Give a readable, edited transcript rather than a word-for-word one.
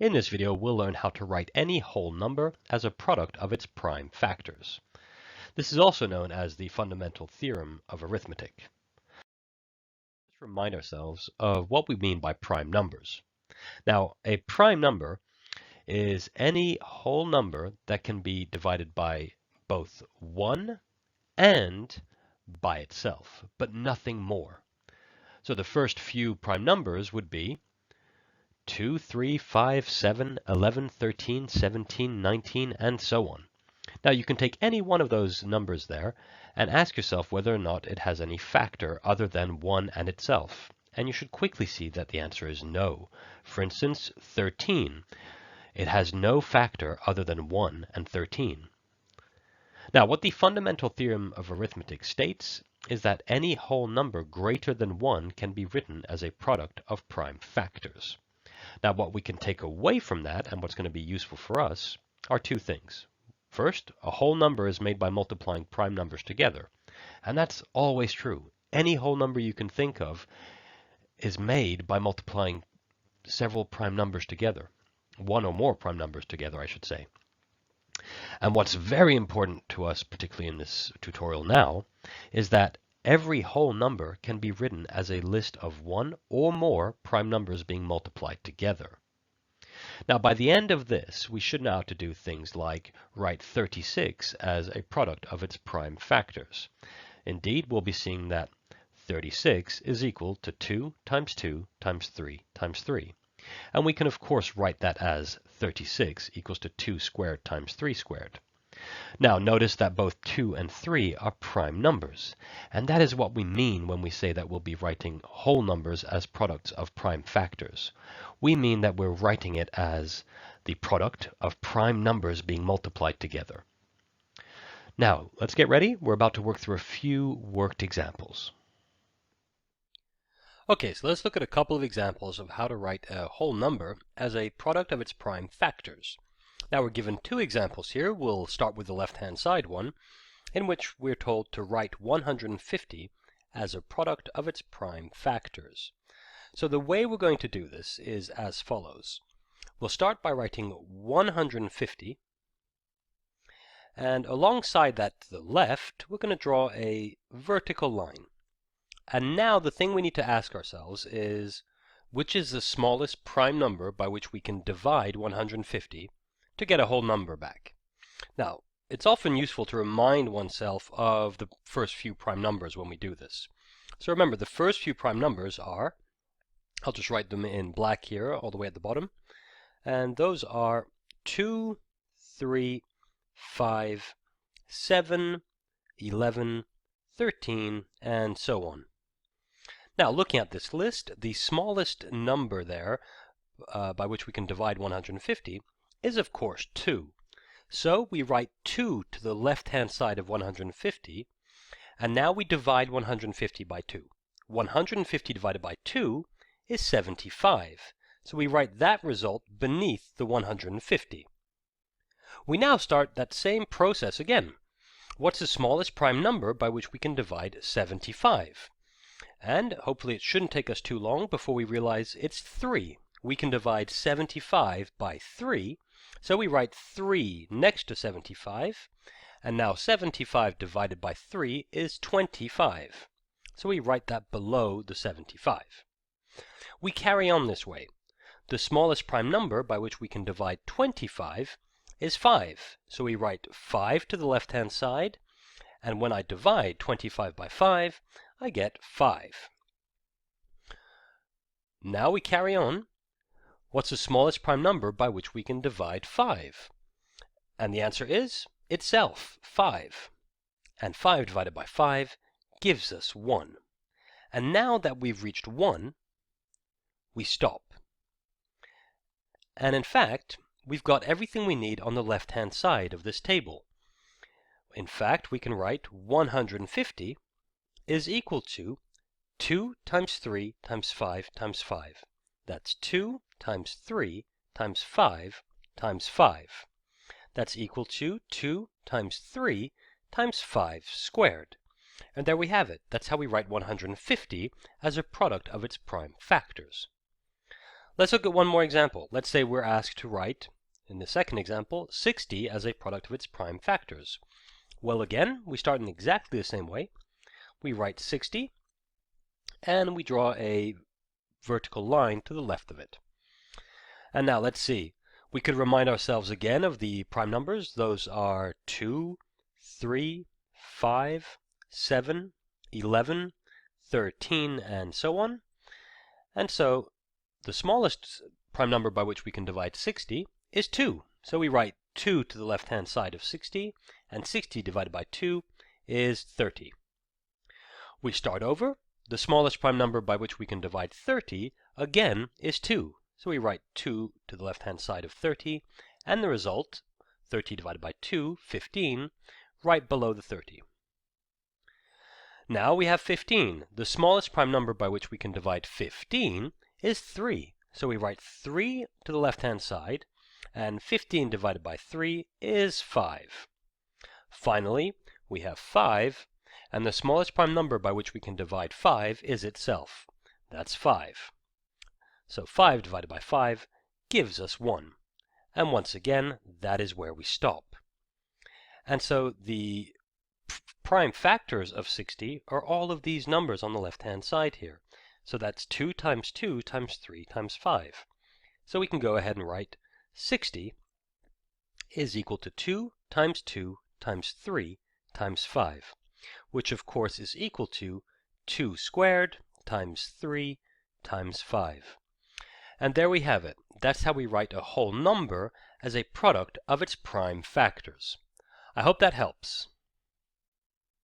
In this video, we'll learn how to write any whole number as a product of its prime factors. This is also known as the fundamental theorem of arithmetic. Let's remind ourselves of what we mean by prime numbers. Now, a prime number is any whole number that can be divided by both 1 and by itself, but nothing more. So the first few prime numbers would be 2, 3, 5, 7, 11, 13, 17, 19, and so on. Now you can take any one of those numbers there and ask yourself whether or not it has any factor other than 1 and itself. And you should quickly see that the answer is no. For instance, 13. It has no factor other than 1 and 13. Now what the fundamental theorem of arithmetic states is that any whole number greater than 1 can be written as a product of prime factors. Now what we can take away from that, and what's going to be useful for us, are two things. First, a whole number is made by multiplying prime numbers together. And that's always true. Any whole number you can think of is made by multiplying several prime numbers together. One or more prime numbers together, I should say. And what's very important to us, particularly in this tutorial now, is that every whole number can be written as a list of one or more prime numbers being multiplied together. Now, by the end of this, we should know how to do things like write 36 as a product of its prime factors. Indeed, we'll be seeing that 36 is equal to 2 times 2 times 3 times 3. And we can, of course, write that as 36 equals to 2 squared times 3 squared. Now, notice that both 2 and 3 are prime numbers, and that is what we mean when we say that we'll be writing whole numbers as products of prime factors. We mean that we're writing it as the product of prime numbers being multiplied together. Now, let's get ready. We're about to work through a few worked examples. Okay, so let's look at a couple of examples of how to write a whole number as a product of its prime factors. Now we're given two examples here. We'll start with the left-hand side one, in which we're told to write 150 as a product of its prime factors. So the way we're going to do this is as follows. We'll start by writing 150, and alongside that to the left, we're going to draw a vertical line. And now the thing we need to ask ourselves is, which is the smallest prime number by which we can divide 150 to get a whole number back? Now, it's often useful to remind oneself of the first few prime numbers when we do this. So remember, the first few prime numbers are, I'll just write them in black here all the way at the bottom, and those are 2, 3, 5, 7, 11, 13, and so on. Now, looking at this list, the smallest number there by which we can divide 150 is, of course, 2. So we write 2 to the left-hand side of 150, and now we divide 150 by 2. 150 divided by 2 is 75. So we write that result beneath the 150. We now start that same process again. What's the smallest prime number by which we can divide 75? And hopefully it shouldn't take us too long before we realize it's 3. We can divide 75 by 3, so we write 3 next to 75, and now 75 divided by 3 is 25. So we write that below the 75. We carry on this way. The smallest prime number by which we can divide 25 is 5, so we write 5 to the left-hand side, and when I divide 25 by 5, I get 5. Now we carry on. What's the smallest prime number by which we can divide 5? And the answer is itself, 5. And 5 divided by 5 gives us 1. And now that we've reached 1, we stop. And in fact, we've got everything we need on the left-hand side of this table. In fact, we can write 150 is equal to 2 times 3 times 5 times 5. That's 2 times 3 times 5 times 5. That's equal to 2 times 3 times 5 squared. And there we have it. That's how we write 150 as a product of its prime factors. Let's look at one more example. Let's say we're asked to write, in the second example, 60 as a product of its prime factors. Well, again, we start in exactly the same way. We write 60, and we draw a vertical line to the left of it. And now let's see. We could remind ourselves again of the prime numbers. Those are 2, 3, 5, 7, 11, 13, and so on. And so the smallest prime number by which we can divide 60 is 2. So we write 2 to the left-hand side of 60, and 60 divided by 2 is 30. We start over. The smallest prime number by which we can divide 30, again, is 2. So we write 2 to the left-hand side of 30, and the result, 30 divided by 2, 15, right below the 30. Now we have 15. The smallest prime number by which we can divide 15 is 3. So we write 3 to the left-hand side, and 15 divided by 3 is 5. Finally, we have 5, and the smallest prime number by which we can divide 5 is itself. That's 5. So 5 divided by 5 gives us 1. And once again, that is where we stop. And so the prime factors of 60 are all of these numbers on the left-hand side here. So that's 2 times 2 times 3 times 5. So we can go ahead and write 60 is equal to 2 times 2 times 3 times 5, which of course is equal to 2 squared times 3 times 5. And there we have it. That's how we write a whole number as a product of its prime factors. I hope that helps.